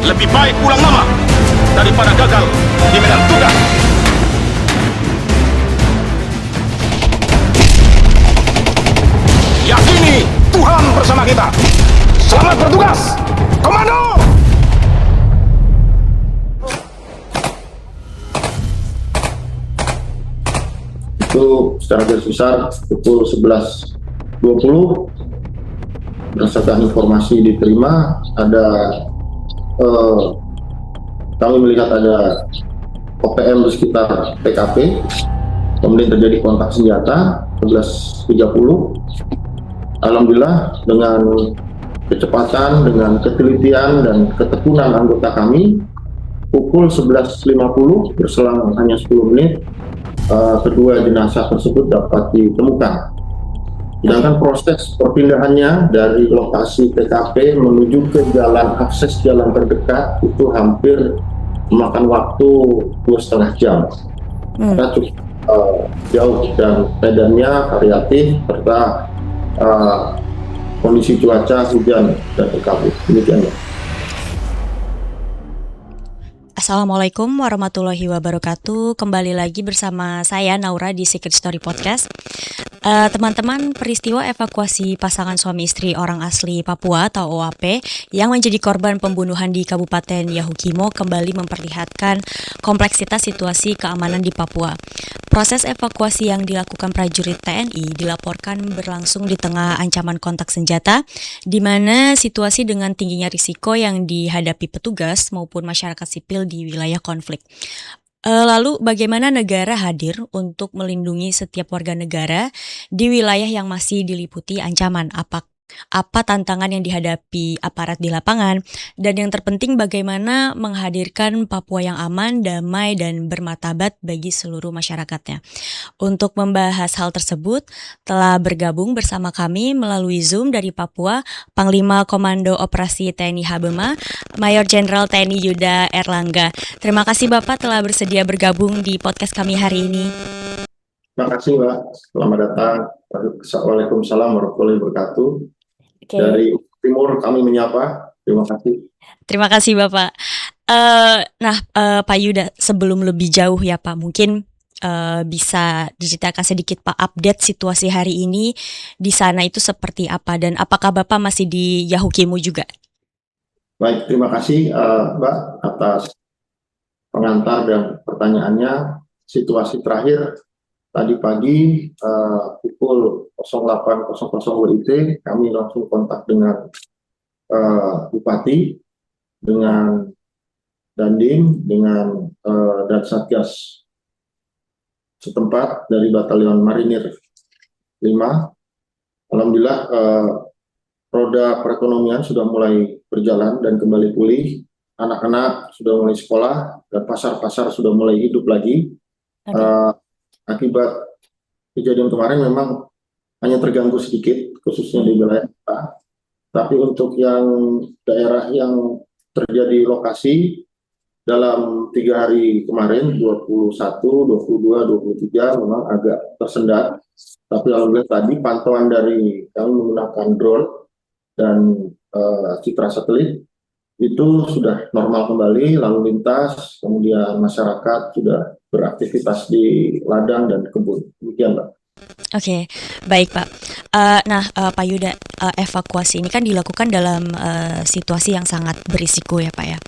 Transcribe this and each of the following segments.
Lebih baik ulang nama daripada gagal di medan tugas. Yakini Tuhan bersama kita. Selamat bertugas, Komando! Itu secara garis besar pukul 11.20 berdasarkan informasi diterima kami melihat ada OPM di sekitar TKP, kemudian terjadi kontak senjata 11.30. Alhamdulillah dengan kecepatan, dengan ketelitian dan ketekunan anggota kami, pukul 11.50 berselang hanya 10 menit kedua jenazah tersebut dapat ditemukan. Sedangkan proses perpindahannya dari lokasi TKP menuju ke akses jalan terdekat itu hampir memakan waktu 2,5 jam. Karena cukup jauh dan medannya variatif serta kondisi cuaca hujan dan berkabut. Demikian ya. Assalamualaikum warahmatullahi wabarakatuh. Kembali lagi bersama saya Naura di Secret Story Podcast. Teman-teman, peristiwa evakuasi pasangan suami istri orang asli Papua atau OAP yang menjadi korban pembunuhan di Kabupaten Yahukimo kembali memperlihatkan kompleksitas situasi keamanan di Papua. Proses evakuasi yang dilakukan prajurit TNI dilaporkan berlangsung di tengah ancaman kontak senjata, di mana situasi dengan tingginya risiko yang dihadapi petugas maupun masyarakat sipil di wilayah konflik. Lalu bagaimana negara hadir untuk melindungi setiap warga negara di wilayah yang masih diliputi ancaman? Apa tantangan yang dihadapi aparat di lapangan? Dan yang terpenting bagaimana menghadirkan Papua yang aman, damai, dan bermartabat bagi seluruh masyarakatnya. Untuk membahas hal tersebut, telah bergabung bersama kami melalui Zoom dari Papua, Panglima Komando Operasi TNI Habema, Mayor Jenderal TNI Yuda Erlangga. Terima kasih Bapak telah bersedia bergabung di podcast kami hari ini. Terima kasih Mbak, selamat datang. Waalaikumsalam warahmatullahi wabarakatuh. Okay. Dari Timur kami menyapa, terima kasih. Terima kasih Bapak. Pak Yuda, sebelum lebih jauh ya Pak, mungkin bisa diceritakan sedikit Pak update situasi hari ini di sana itu seperti apa dan apakah Bapak masih di Yahukimo juga? Baik, terima kasih Mbak atas pengantar dan pertanyaannya. Situasi terakhir tadi pagi pukul 08.00 WIT kami langsung kontak dengan Bupati, dengan Dandim, dengan dan Satgas setempat dari Batalion Marinir 5. Alhamdulillah roda perekonomian sudah mulai berjalan dan kembali pulih. Anak-anak sudah mulai sekolah dan pasar-pasar sudah mulai hidup lagi. Akibat kejadian kemarin memang hanya terganggu sedikit, khususnya di wilayah kita. Tapi untuk yang daerah yang terjadi lokasi dalam 3 hari kemarin, 21, 22, 23 memang agak tersendat. Tapi alhamdulillah tadi pantauan dari kami menggunakan drone dan citra satelit itu sudah normal kembali, lalu lintas, kemudian masyarakat sudah beraktivitas di ladang dan kebun. Demikian, Mbak. Oke, baik Pak. Pak Yuda, evakuasi ini kan dilakukan dalam situasi yang sangat berisiko ya Pak ya.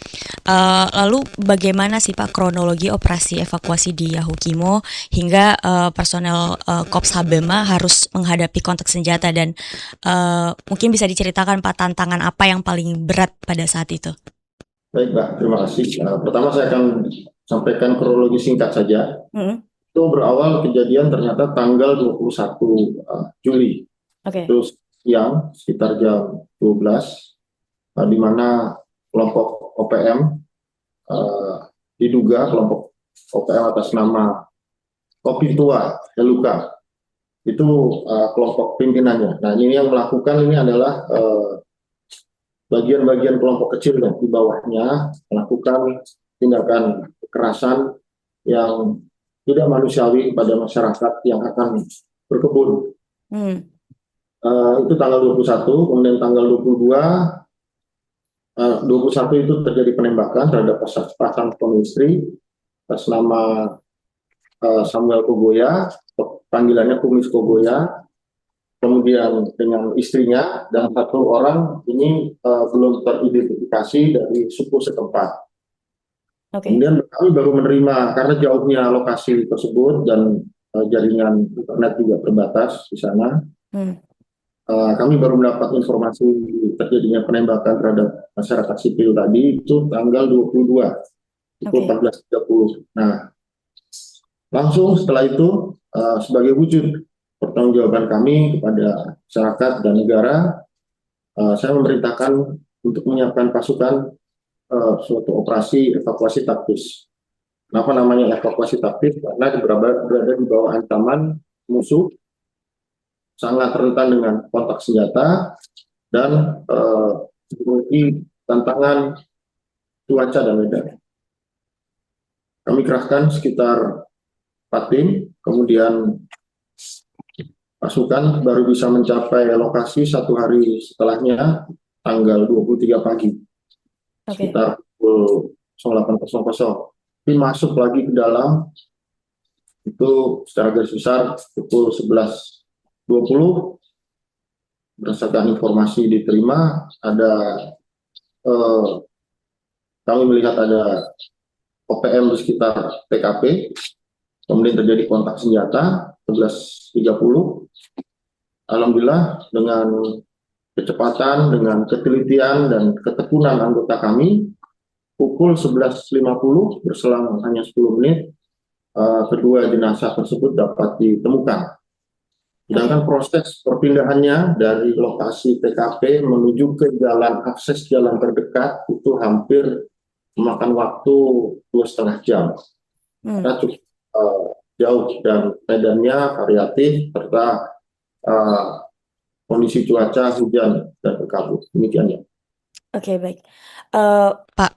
Lalu bagaimana sih Pak kronologi operasi evakuasi di Yahukimo hingga personel Korps Habema harus menghadapi kontak senjata dan mungkin bisa diceritakan Pak tantangan apa yang paling berat pada saat itu? Baik Mbak, terima kasih. Pertama saya akan sampaikan kronologi singkat saja. Itu berawal kejadian ternyata tanggal 21 Juli. Terus siang sekitar jam 12 di mana kelompok OPM diduga kelompok OPM atas nama Kopi Tua Heluka itu kelompok pimpinannya. Nah ini yang melakukan ini adalah bagian-bagian kelompok kecil yang di bawahnya melakukan tindakan kekerasan yang tidak manusiawi pada masyarakat yang akan berkebun. Itu tanggal 21, kemudian tanggal 22 21 itu terjadi penembakan terhadap pasang suami istri atas nama Samuel Kogoya, panggilannya Kumis Kogoya, kemudian dengan istrinya dan satu orang ini belum teridentifikasi dari suku setempat. Oke. Kemudian kami baru menerima karena jauhnya lokasi tersebut dan jaringan internet juga terbatas di sana. Kami baru mendapat informasi terjadinya penembakan terhadap masyarakat sipil tadi itu tanggal 22 pukul 14.30. Nah, langsung setelah itu sebagai wujud pertanggungjawaban kami kepada masyarakat dan negara, saya memerintahkan untuk menyiapkan pasukan suatu operasi evakuasi taktis. Kenapa namanya evakuasi taktis? Karena berada di bawah ancaman musuh, sangat rentan dengan kontak senjata dan memiliki tantangan cuaca dan medan. Kami kerahkan sekitar 4 tim, kemudian pasukan baru bisa mencapai lokasi 1 hari setelahnya, tanggal 23 pagi, sekitar pukul 08.00. Tim masuk lagi ke dalam, itu secara garis besar pukul 11.20. Berdasarkan informasi diterima, kami melihat ada OPM di sekitar TKP, kemudian terjadi kontak senjata 11.30. Alhamdulillah dengan kecepatan, dengan ketelitian dan ketekunan anggota kami, pukul 11.50 berselang hanya 10 menit, kedua jenazah tersebut dapat ditemukan. Sedangkan proses perpindahannya dari lokasi TKP menuju ke akses jalan terdekat itu hampir memakan waktu 2,5 jam. Karena cukup jauh dan medannya variatif serta kondisi cuaca hujan dan berkabut. Demikiannya. Oke, baik. Pak,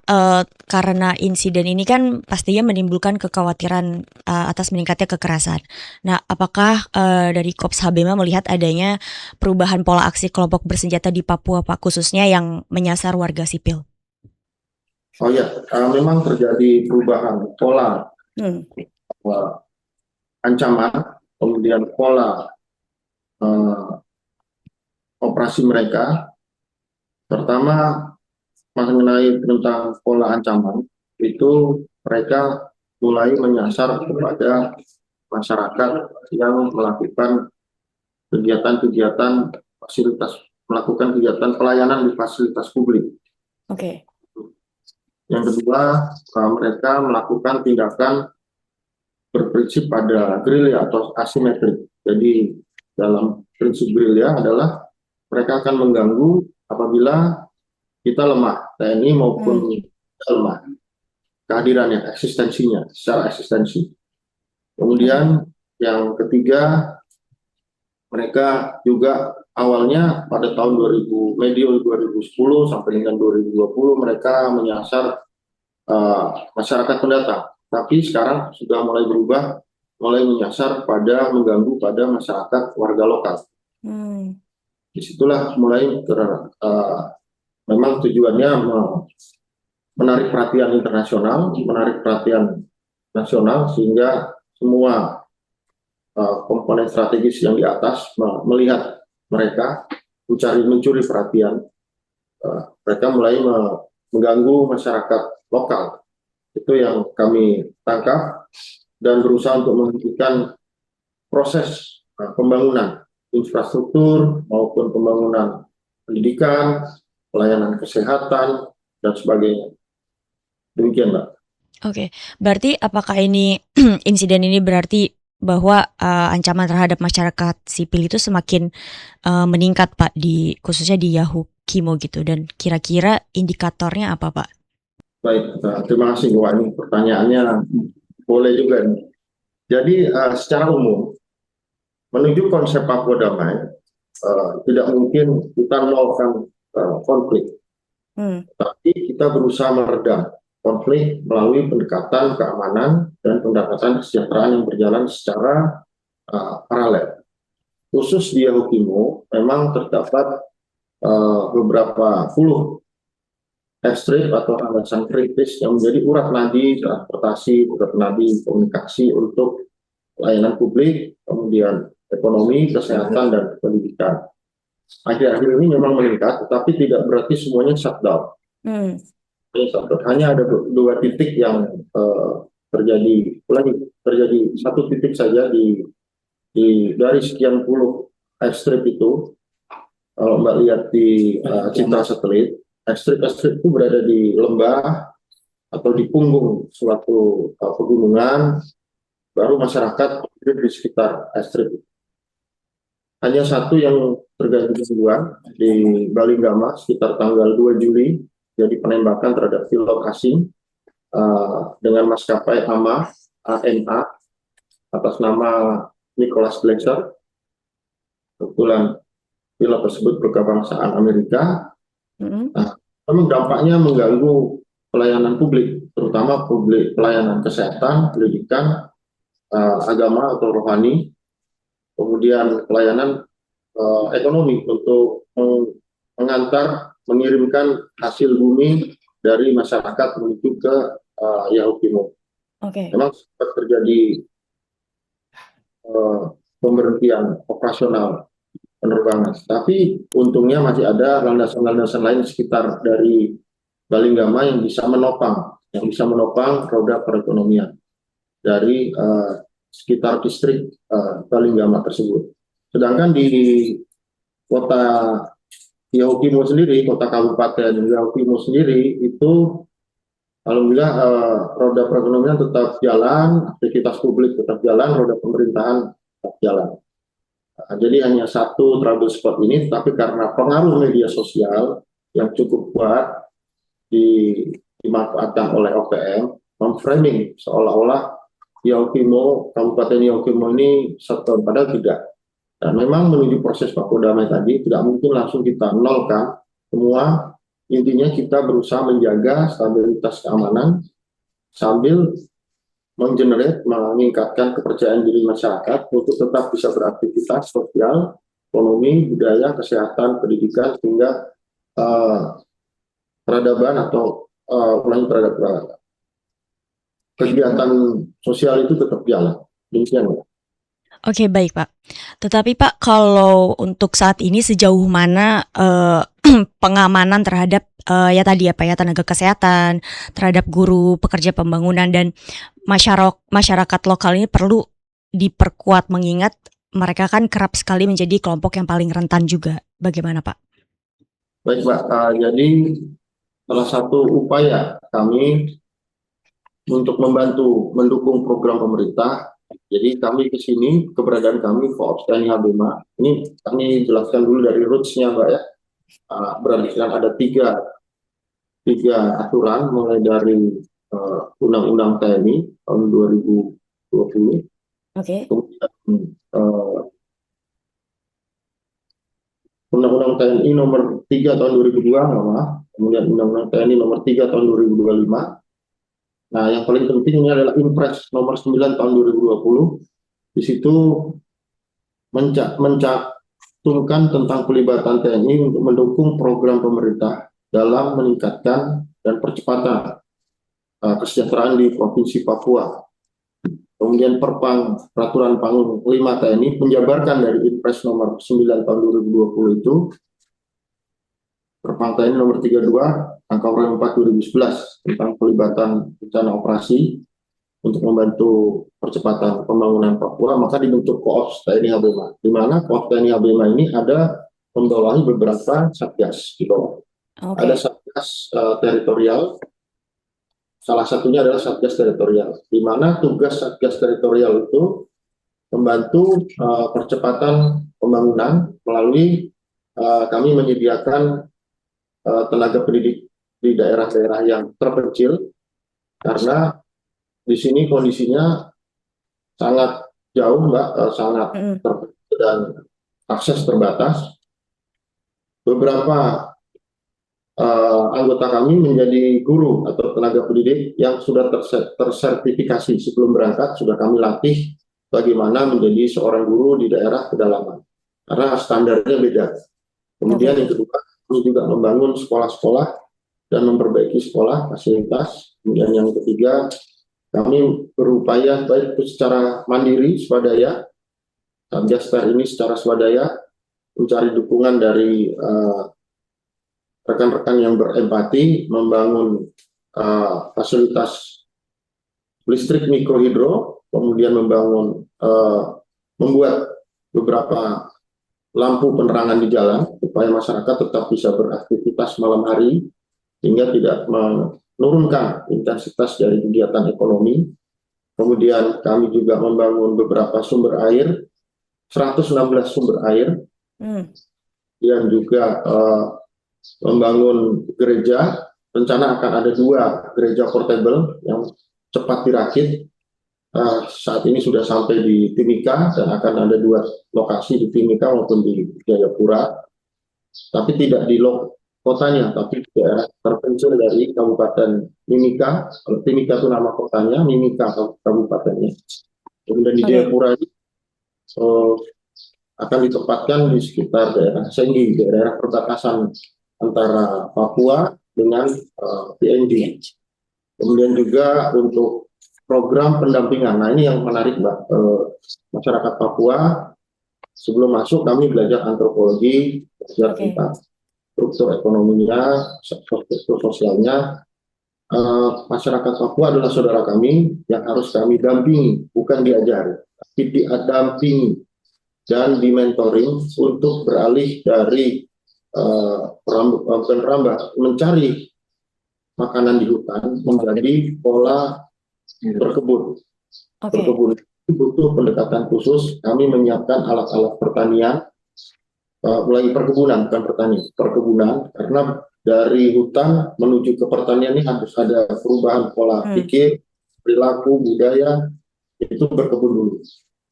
karena insiden ini kan pastinya menimbulkan kekhawatiran atas meningkatnya kekerasan. Nah, apakah dari Kops HBMA melihat adanya perubahan pola aksi kelompok bersenjata di Papua, Pak, khususnya yang menyasar warga sipil? Oh ya, memang terjadi perubahan pola ancaman, kemudian pola operasi mereka. Pertama, mengenai tentang pola ancaman, itu mereka mulai menyasar kepada masyarakat yang melakukan kegiatan-kegiatan melakukan kegiatan pelayanan di fasilitas publik. Oke. Yang kedua, mereka melakukan tindakan berprinsip pada gerilya atau asimetrik. Jadi dalam prinsip gerilya adalah mereka akan mengganggu apabila kita lemah, TNI maupun kita lemah, kehadirannya, eksistensinya, secara eksistensi. Kemudian yang ketiga, mereka juga awalnya pada tahun medio 2010 sampai dengan 2020 mereka menyasar masyarakat pendatang. Tapi sekarang sudah mulai berubah, mulai menyasar mengganggu pada masyarakat warga lokal. Disitulah mulai memang tujuannya menarik perhatian internasional, menarik perhatian nasional, sehingga semua komponen strategis yang di atas melihat mereka, mencuri perhatian. Mereka mulai mengganggu masyarakat lokal. Itu yang kami tangkap dan berusaha untuk menghentikan proses pembangunan infrastruktur maupun pembangunan pendidikan, pelayanan kesehatan, dan sebagainya. Demikian, Mbak. Oke, berarti apakah ini insiden ini berarti bahwa ancaman terhadap masyarakat sipil itu semakin meningkat, Pak, khususnya di Yahukimo gitu, dan kira-kira indikatornya apa, Pak? Baik, terima kasih. Wah, ini pertanyaannya boleh juga nih. Jadi secara umum menuju konsep Papua damai tidak mungkin kita nolkan konflik, tapi kita berusaha meredam konflik melalui pendekatan keamanan dan pendekatan kesejahteraan yang berjalan secara paralel. Khusus di Yahukimo memang terdapat beberapa puluh Ekstrip atau landasan kritis yang menjadi urat nadi transportasi, urat nadi komunikasi untuk layanan publik, kemudian ekonomi, kesehatan, dan pendidikan. Akhir-akhir ini memang meningkat, tetapi tidak berarti semuanya shutdown. Hanya ada dua titik yang terjadi satu titik saja dari sekian puluh ekstrip itu. Kalau Mbak lihat di citra satelit, ekstrip itu berada di lembah atau di punggung suatu pegunungan, baru masyarakat di sekitar ekstrip. Hanya satu yang terjadi duluan di Balinggama sekitar tanggal 2 Juli, jadi penembakan terhadap pilot asing dengan maskapai AMA atas nama Nicholas Glaser. Kebetulan pilot tersebut berkebangsaan Amerika. Namun dampaknya mengganggu pelayanan publik, terutama pelayanan kesehatan, pendidikan, agama atau rohani, kemudian pelayanan ekonomi untuk mengirimkan hasil bumi dari masyarakat menuju ke Yahukimo. Memang sempat terjadi pemberhentian operasional penerbangan, tapi untungnya masih ada landasan-landasan lain sekitar dari Balinggama yang bisa menopang roda perekonomian dari sekitar distrik Balinggama tersebut. Sedangkan di kota Yahukimo sendiri, kota kabupaten Yahukimo sendiri itu alhamdulillah roda perekonomian tetap jalan, aktivitas publik tetap jalan, roda pemerintahan tetap jalan. Jadi hanya satu trouble spot ini, tapi karena pengaruh media sosial yang cukup kuat dimanfaatkan oleh OPM, memframing seolah-olah Yahukimo, Kabupaten Yahukimo ini shutdown, padahal tidak. Dan memang menuju proses baku damai tadi tidak mungkin langsung kita nolkan semua. Intinya kita berusaha menjaga stabilitas keamanan sambil meningkatkan kepercayaan diri masyarakat untuk tetap bisa beraktivitas sosial, ekonomi, budaya, kesehatan, pendidikan, sehingga peradaban atau kegiatan sosial itu tetap jalan. Demikian. Oke, baik Pak. Tetapi Pak, kalau untuk saat ini sejauh mana pengamanan terhadap tenaga kesehatan, terhadap guru, pekerja pembangunan, dan masyarakat lokal ini perlu diperkuat, mengingat mereka kan kerap sekali menjadi kelompok yang paling rentan juga. Bagaimana Pak? Baik Pak, jadi salah satu upaya kami untuk mendukung program pemerintah. Jadi kami ke sini, keberadaan kami Koops TNI Habema, ini kami jelaskan dulu dari roots-nya Mbak ya. Berdasarkan ada tiga aturan, mulai dari Undang-Undang TNI tahun 2020, kemudian Undang-Undang TNI nomor 3 tahun 2002, kemudian Undang-Undang TNI nomor 3 tahun 2025. Nah, yang paling penting ini adalah Impres nomor 9 tahun 2020. Di situ mencantumkan tentang pelibatan TNI untuk mendukung program pemerintah dalam meningkatkan dan percepatan kesejahteraan di Provinsi Papua. Kemudian Peraturan Panglima 5 TNI menjabarkan dari Impres nomor 9 tahun 2020 itu, Perpang TNI nomor 32 angka 4 2011 tentang pelibatan rencana operasi untuk membantu percepatan pembangunan Papua, maka dibentuk Koops TNI Habema, di mana Koops TNI Habema ini ada membawahi beberapa satgas di bawah. Ada satgas teritorial, salah satunya adalah satgas teritorial, di mana tugas satgas teritorial itu membantu percepatan pembangunan melalui kami menyediakan tenaga pendidik di daerah-daerah yang terpencil, karena di sini kondisinya sangat jauh Mbak, sangat terpencil dan akses terbatas. Beberapa anggota kami menjadi guru atau tenaga pendidik yang sudah tersertifikasi sebelum berangkat, sudah kami latih bagaimana menjadi seorang guru di daerah pedalaman, karena standarnya beda. Kemudian yang kedua, kami juga membangun sekolah-sekolah dan memperbaiki sekolah, fasilitas. Kemudian yang ketiga, kami berupaya baik itu secara mandiri, swadaya, Satgas Per ini secara swadaya, mencari dukungan dari rekan-rekan yang berempati, membangun fasilitas listrik mikrohidro, kemudian membuat beberapa lampu penerangan di jalan supaya masyarakat tetap bisa beraktivitas malam hari sehingga tidak menurunkan intensitas dari kegiatan ekonomi. Kemudian kami juga membangun beberapa sumber air, 116 sumber air, dan juga membangun gereja. Rencana akan ada 2 gereja portable yang cepat dirakit. Saat ini sudah sampai di Timika dan akan ada 2 lokasi di Timika maupun di Jayapura, tapi tidak di kotanya, tapi di daerah terpencil dari Kabupaten Mimika. Kalau Timika itu nama kotanya, Mimika kabupatennya. Kemudian di Jayapura ini akan ditempatkan di sekitar daerah Senggi, daerah perbatasan antara Papua dengan PNG. Kemudian juga untuk program pendampingan. Nah, ini yang menarik, Mbak. Masyarakat Papua, sebelum masuk kami belajar antropologi, belajar tentang struktur ekonominya, struktur sosialnya. Masyarakat Papua adalah saudara kami yang harus kami dampingi, bukan diajari, tapi didampingi dan dimentoring untuk beralih dari mencari makanan di hutan menjadi pola berkebun. Berkebun itu butuh pendekatan khusus. Kami menyiapkan alat-alat pertanian, mulai perkebunan, bukan pertanian, perkebunan, karena dari hutan menuju ke pertanian ini harus ada perubahan pola pikir, perilaku, budaya, itu berkebun dulu.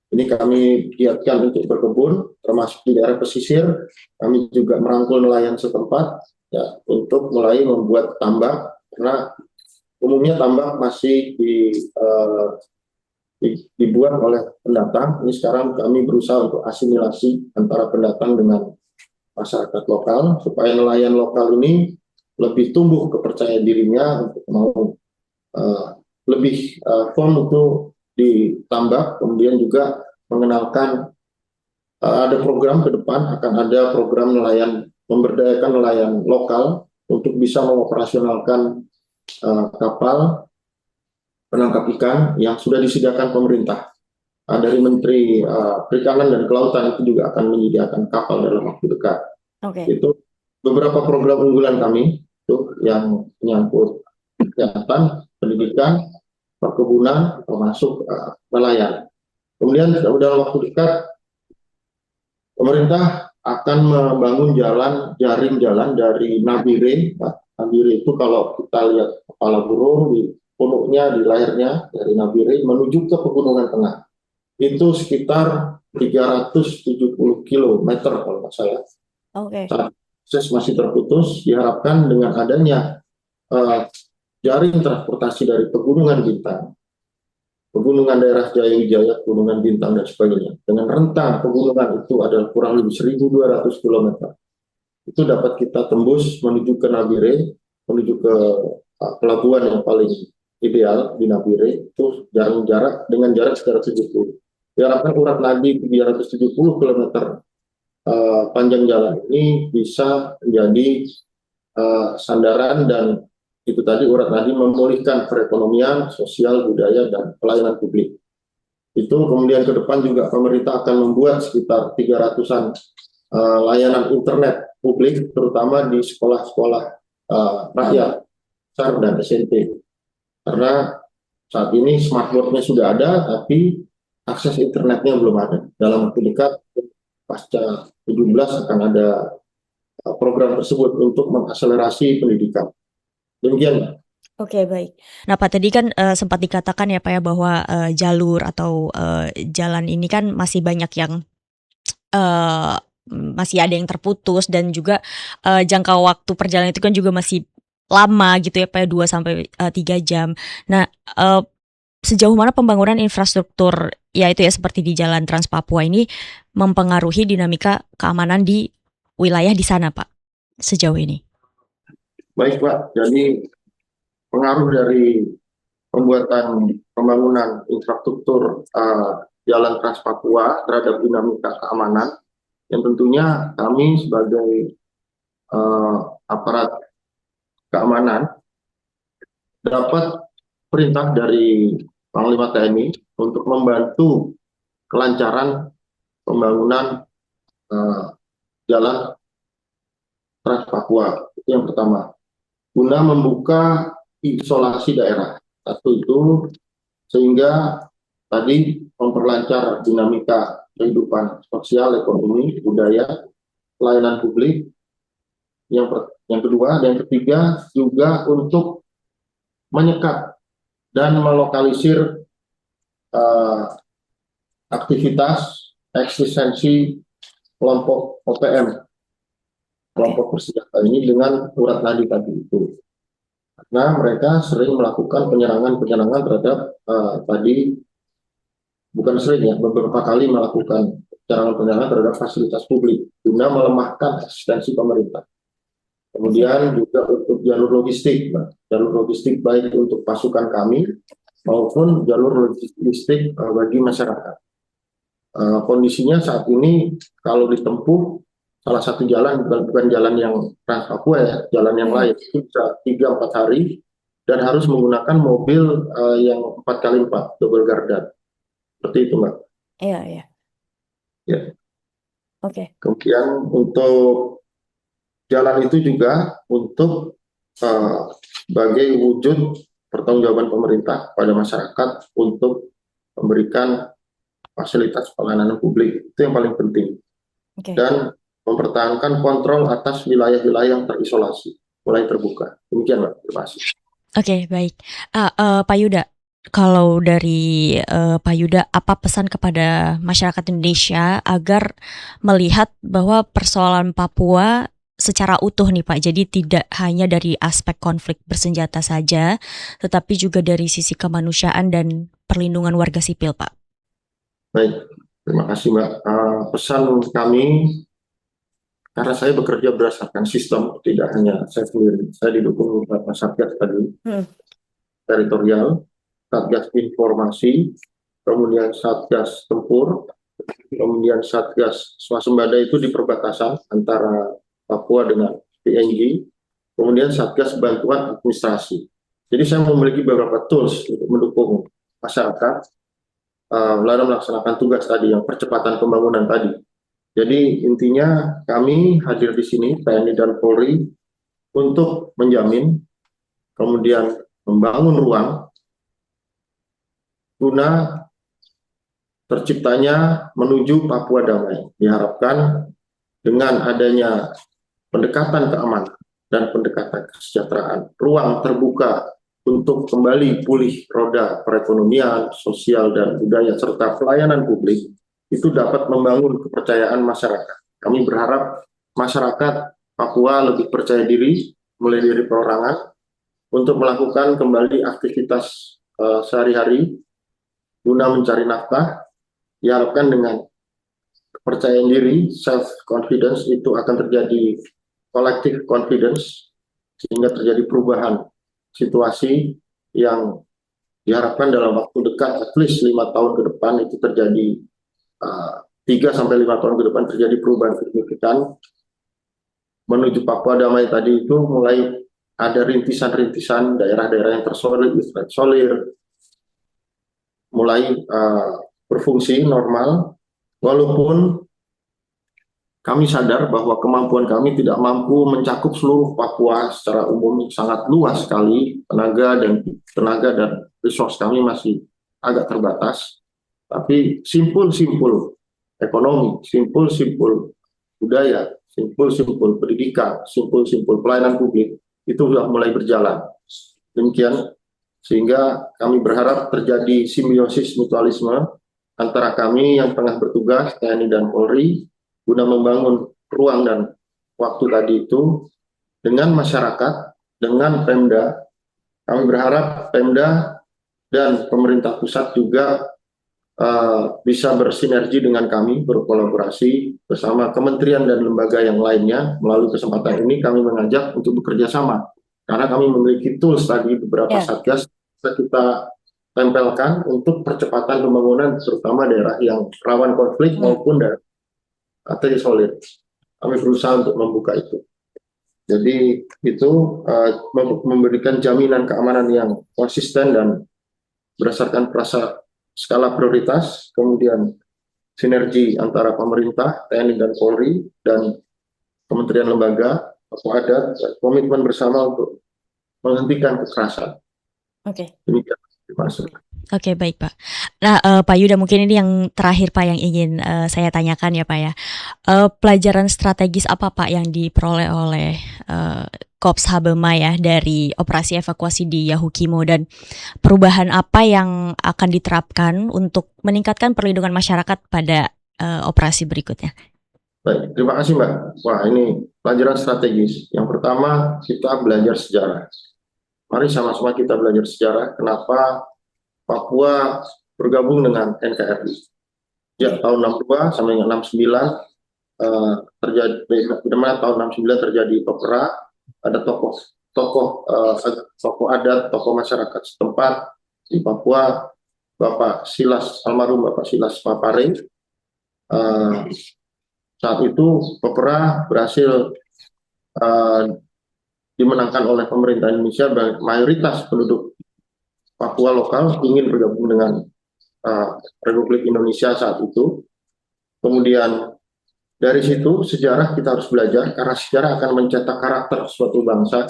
Ini kami giatkan untuk berkebun, termasuk di daerah pesisir. Kami juga merangkul nelayan setempat ya, untuk mulai membuat tambak, karena umumnya tambak masih dibuat oleh pendatang. Ini sekarang kami berusaha untuk asimilasi antara pendatang dengan masyarakat lokal, supaya nelayan lokal ini lebih tumbuh kepercayaan dirinya untuk mau lebih firm untuk ditambak. Kemudian juga mengenalkan ada program ke depan, akan ada program nelayan, memberdayakan nelayan lokal untuk bisa mengoperasionalkan kapal penangkap ikan yang sudah disediakan pemerintah. Dari Menteri Perikanan dan Kelautan itu juga akan menyediakan kapal dalam waktu dekat. Itu beberapa program unggulan kami itu yang menyangkut kesehatan, pendidikan, perkebunan, termasuk nelayan. Kemudian dalam waktu dekat pemerintah akan membangun jaring jalan dari Nabire. Nabire itu kalau kita lihat kepala burung di punuknya, di layarnya dari Nabire menuju ke Pegunungan Tengah. Itu sekitar 370 km kalau nggak salah. Saat akses masih terputus, diharapkan dengan adanya jaring transportasi dari Pegunungan Bintang, pegunungan daerah Jaya Wijaya, Pegunungan Bintang dan sebagainya, dengan rentang pegunungan itu adalah kurang lebih 1.200 km. Itu dapat kita tembus menuju ke Nabire, menuju ke pelabuhan yang paling ideal di Nabire, itu jarak dengan jarak sekitar 70. Diharapkan urat nadi 370 km panjang jalan ini bisa menjadi sandaran, dan itu tadi urat nadi memulihkan perekonomian, sosial, budaya, dan pelayanan publik. Itu kemudian ke depan juga pemerintah akan membuat sekitar 300-an layanan internet publik, terutama di sekolah-sekolah rakyat, besar dan SMP. Karena saat ini smartboard-nya sudah ada, tapi akses internetnya belum ada. Dalam waktu dekat, pasca 17 akan ada program tersebut untuk mengakselerasi pendidikan. Demikian. Oke, baik. Nah, Pak, tadi kan sempat dikatakan ya Pak ya bahwa jalur atau jalan ini kan masih banyak yang masih ada yang terputus, dan juga jangka waktu perjalanan itu kan juga masih lama gitu ya Pak, 2 sampai 3 jam. Nah, sejauh mana pembangunan infrastruktur ya itu ya seperti di Jalan Trans Papua ini mempengaruhi dinamika keamanan di wilayah di sana Pak sejauh ini? Baik Pak, jadi pengaruh dari pembangunan infrastruktur Jalan Trans Papua terhadap dinamika keamanan, yang tentunya kami sebagai aparat keamanan dapat perintah dari Panglima TNI untuk membantu kelancaran pembangunan Jalan Trans Papua. Itu yang pertama. Guna membuka isolasi daerah. Satu itu, sehingga tadi memperlancar dinamika kehidupan sosial, ekonomi, budaya, pelayanan publik. Yang kedua, dan yang ketiga juga untuk menyekat dan melokalisir aktivitas eksistensi kelompok OPM, kelompok bersenjata ini dengan urat nadi tadi itu. Karena mereka sering melakukan penyerangan terhadap beberapa kali melakukan penyerangan terhadap fasilitas publik guna melemahkan eksistensi pemerintah. Kemudian juga untuk jalur logistik baik untuk pasukan kami maupun jalur logistik bagi masyarakat. Kondisinya saat ini kalau ditempuh salah satu jalan, bukan jalan yang Trans Papua ya, jalan yang lain itu bisa 3-4 hari dan harus menggunakan mobil yang 4x4 double garda. Seperti itu Mbak. Iya. Ya. Oke. Kemudian untuk jalan itu juga untuk sebagai wujud pertanggungjawaban pemerintah pada masyarakat untuk memberikan fasilitas pelayanan publik. Itu yang paling penting. Oke. Dan mempertahankan kontrol atas wilayah-wilayah yang terisolasi, mulai terbuka. Demikian Mbak, terima kasih. Oke, baik. Pak Yuda, kalau dari Pak Yuda, apa pesan kepada masyarakat Indonesia agar melihat bahwa persoalan Papua secara utuh nih Pak, jadi tidak hanya dari aspek konflik bersenjata saja, tetapi juga dari sisi kemanusiaan dan perlindungan warga sipil Pak? Baik, terima kasih Mbak. Pesan kami, karena saya bekerja berdasarkan sistem, tidak hanya saya sendiri, saya didukung beberapa satgas tadi, teritorial, satgas informasi, kemudian satgas tempur, kemudian satgas swasembada itu di perbatasan antara Papua dengan PNG, kemudian satgas bantuan administrasi. Jadi saya memiliki beberapa tools untuk mendukung masyarakat dalam melaksanakan tugas tadi, yang percepatan pembangunan tadi. Jadi intinya kami hadir di sini, TNI dan Polri, untuk menjamin, kemudian membangun ruang guna terciptanya menuju Papua damai. Diharapkan dengan adanya pendekatan keamanan dan pendekatan kesejahteraan, ruang terbuka untuk kembali pulih roda perekonomian, sosial, dan budaya, serta pelayanan publik, itu dapat membangun kepercayaan masyarakat. Kami berharap masyarakat Papua lebih percaya diri, mulai dari perorangan, untuk melakukan kembali aktivitas sehari-hari, guna mencari nafkah. Diharapkan dengan kepercayaan diri, self-confidence, itu akan terjadi collective confidence, sehingga terjadi perubahan situasi yang diharapkan dalam waktu dekat, at least 5 tahun ke depan, itu terjadi 3-5 tahun ke depan terjadi perubahan signifikan menuju Papua damai tadi. Itu mulai ada rintisan-rintisan daerah-daerah yang terisolir mulai berfungsi normal, walaupun kami sadar bahwa kemampuan kami tidak mampu mencakup seluruh Papua secara umum, sangat luas sekali, tenaga dan resource kami masih agak terbatas. Tapi simpul-simpul ekonomi, simpul-simpul budaya, simpul-simpul pendidikan, simpul-simpul pelayanan publik, itu sudah mulai berjalan. Demikian, sehingga kami berharap terjadi simbiosis mutualisme antara kami yang tengah bertugas, TNI dan Polri, guna membangun ruang dan waktu tadi itu dengan masyarakat, dengan Pemda. Kami berharap Pemda dan pemerintah pusat juga bisa bersinergi dengan kami, berkolaborasi bersama kementerian dan lembaga yang lainnya. Melalui kesempatan ini kami mengajak untuk bekerja sama karena kami memiliki tools tadi beberapa satgas bisa kita tempelkan untuk percepatan pembangunan, terutama daerah yang rawan konflik maupun daerah terisolir. Kami berusaha untuk membuka itu. Jadi itu memberikan jaminan keamanan yang konsisten dan berdasarkan skala prioritas, kemudian sinergi antara pemerintah, TNI dan Polri, dan kementerian lembaga, tokoh adat, dan komitmen bersama untuk menghentikan kekerasan. Demikian. Terima kasih. Oke, baik Pak. Nah, Pak Yuda, mungkin ini yang terakhir Pak yang ingin saya tanyakan ya Pak ya. Pelajaran strategis apa Pak yang diperoleh oleh Kops Habema ya dari operasi evakuasi di Yahukimo, dan perubahan apa yang akan diterapkan untuk meningkatkan perlindungan masyarakat pada operasi berikutnya? Baik, terima kasih Mbak. Wah, ini pelajaran strategis. Yang pertama, kita belajar sejarah. Mari sama-sama kita belajar sejarah. Kenapa Papua bergabung dengan NKRI. Sejak tahun 62 sampai 69 terjadi, di mana tahun 69 terjadi peperang, ada tokoh adat, tokoh masyarakat setempat di Papua, almarhum Bapak Silas Papare. Saat itu peperang berhasil dimenangkan oleh pemerintah Indonesia, dan mayoritas penduduk Papua lokal ingin bergabung dengan Republik Indonesia saat itu. Kemudian dari situ sejarah kita harus belajar, karena sejarah akan mencetak karakter suatu bangsa.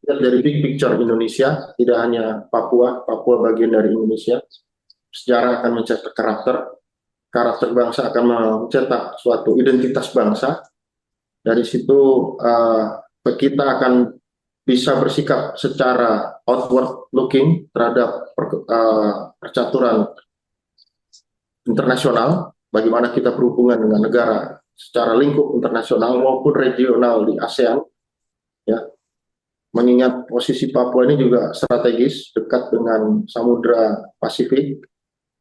Dari big picture Indonesia, tidak hanya Papua bagian dari Indonesia. Sejarah akan mencetak karakter bangsa, akan mencetak suatu identitas bangsa. Dari situ kita akan bisa bersikap secara outward looking terhadap percaturan internasional, bagaimana kita berhubungan dengan negara secara lingkup internasional maupun regional di ASEAN, ya. Mengingat posisi Papua ini juga strategis, dekat dengan Samudra Pasifik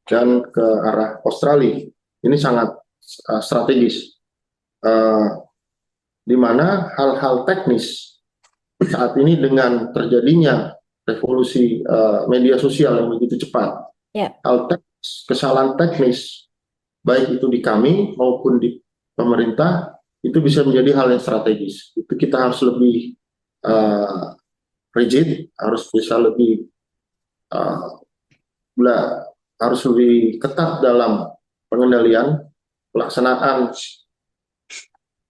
dan ke arah Australia. Ini sangat strategis, di mana hal-hal teknis saat ini dengan terjadinya revolusi media sosial yang begitu cepat, kesalahan teknis baik itu di kami maupun di pemerintah itu bisa menjadi hal yang strategis. Itu kita harus lebih rigid, harus bisa lebih harus lebih ketat dalam pengendalian pelaksanaan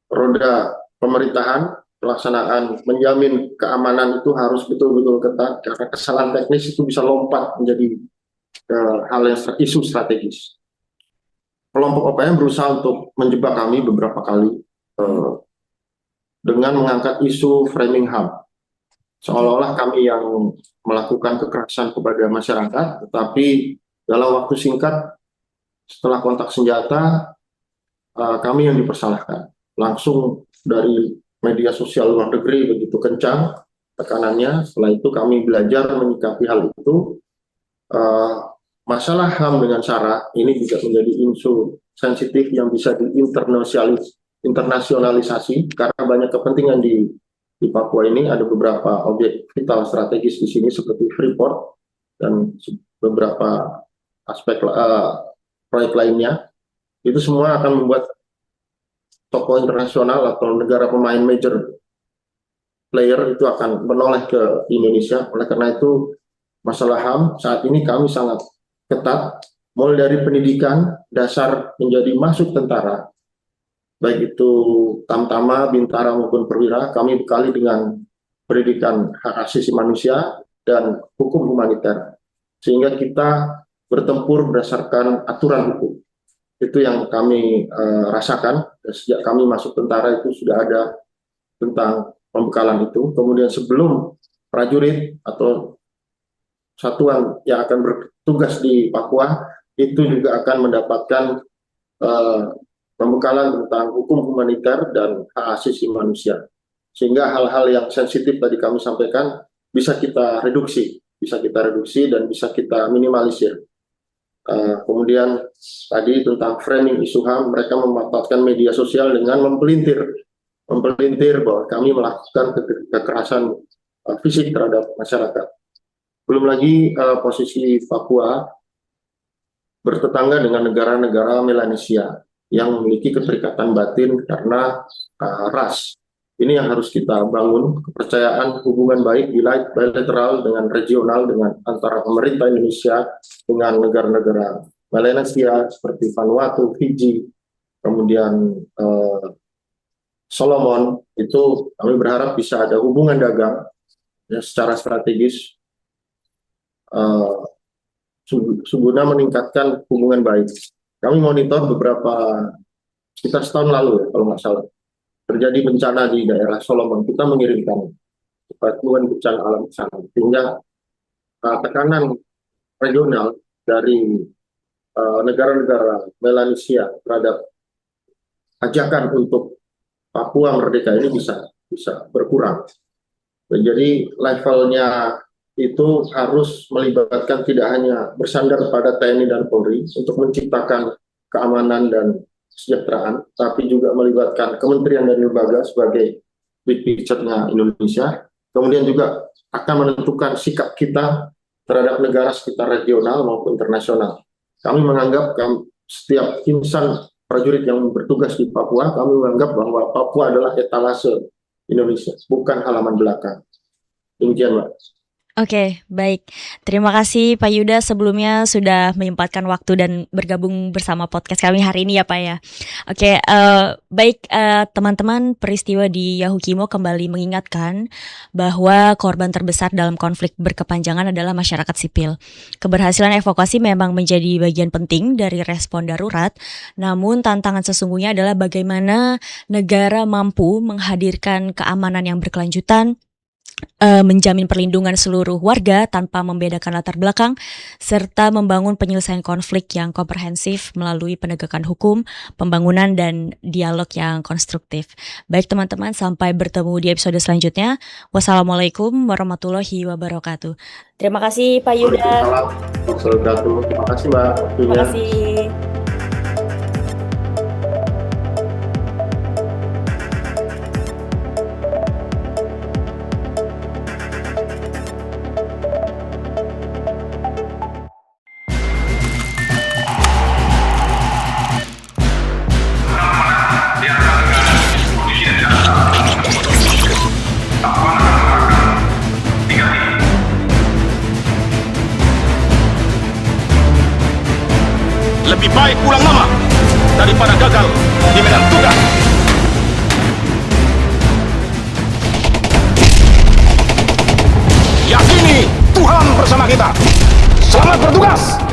roda pemerintahan. Pelaksanaan menjamin keamanan itu harus betul-betul ketat, karena kesalahan teknis itu bisa lompat menjadi hal yang isu strategis. Kelompok OPM berusaha untuk menjebak kami beberapa kali dengan mengangkat isu framing HAM, seolah-olah kami yang melakukan kekerasan kepada masyarakat, tetapi dalam waktu singkat setelah kontak senjata kami yang dipersalahkan langsung dari media sosial luar negeri begitu kencang tekanannya. Setelah itu kami belajar menyikapi hal itu. Masalah HAM dengan SARA ini juga menjadi isu sensitif yang bisa diinternasionalisasi, karena banyak kepentingan di Papua ini. Ada beberapa objek vital strategis di sini seperti Freeport dan beberapa aspek proyek lainnya. Itu semua akan membuat tokoh internasional atau negara pemain major player itu akan menoleh ke Indonesia. Oleh karena itu, masalah HAM saat ini kami sangat ketat, mulai dari pendidikan dasar menjadi masuk tentara, baik itu Tamtama, Bintara maupun Perwira, kami bekali dengan pendidikan hak asasi manusia dan hukum humaniter, sehingga kita bertempur berdasarkan aturan hukum. Itu yang kami rasakan. Sejak kami masuk tentara itu sudah ada tentang pembekalan itu. Kemudian sebelum prajurit atau satuan yang akan bertugas di Papua itu juga akan mendapatkan pembekalan tentang hukum humaniter dan hak asasi manusia, sehingga hal-hal yang sensitif tadi kami sampaikan bisa kita reduksi dan bisa kita minimalisir. Kemudian tadi tentang framing isu HAM, mereka memanfaatkan media sosial dengan mempelintir mempelintir bahwa kami melakukan kekerasan fisik terhadap masyarakat. Belum lagi posisi Papua bertetangga dengan negara-negara Melanesia yang memiliki keterikatan batin karena ras. Ini yang harus kita bangun, kepercayaan hubungan baik bilateral dengan regional, dengan antara pemerintah Indonesia dengan negara-negara Melanesia seperti Vanuatu, Fiji, kemudian Solomon. Itu kami berharap bisa ada hubungan dagang ya, secara strategis guna meningkatkan hubungan baik. Kami monitor sekitar setahun lalu ya, kalau nggak salah, terjadi bencana di daerah Solomon. Kita mengirimkan bantuan bencana alam ke sana, sehingga tekanan regional dari negara-negara Melanesia terhadap ajakan untuk Papua merdeka ini bisa berkurang. Jadi levelnya itu harus melibatkan tidak hanya bersandar pada TNI dan Polri untuk menciptakan keamanan dan kesejahteraan, tapi juga melibatkan kementerian dan lembaga sebagai big picture-nya Indonesia. Kemudian juga akan menentukan sikap kita terhadap negara sekitar regional maupun internasional. Kami menganggap setiap insan prajurit yang bertugas di Papua, kami menganggap bahwa Papua adalah etalase Indonesia, bukan halaman belakang. Demikian, Mbak. Oke, baik. Terima kasih Pak Yuda sebelumnya sudah menyempatkan waktu dan bergabung bersama podcast kami hari ini ya Pak ya. Oke, baik teman-teman, peristiwa di Yahukimo kembali mengingatkan bahwa korban terbesar dalam konflik berkepanjangan adalah masyarakat sipil. Keberhasilan evakuasi memang menjadi bagian penting dari respon darurat, namun tantangan sesungguhnya adalah bagaimana negara mampu menghadirkan keamanan yang berkelanjutan, menjamin perlindungan seluruh warga tanpa membedakan latar belakang, serta membangun penyelesaian konflik yang komprehensif melalui penegakan hukum, pembangunan, dan dialog yang konstruktif. Baik teman-teman, sampai bertemu di episode selanjutnya. Wassalamualaikum warahmatullahi wabarakatuh. Terima kasih Pak Yuda. Waalaikumsalam. Terima kasih Mbak. Terima kasih. Lebih baik pulang nama daripada gagal di medan tugas. Yakini Tuhan bersama kita. Selamat bertugas.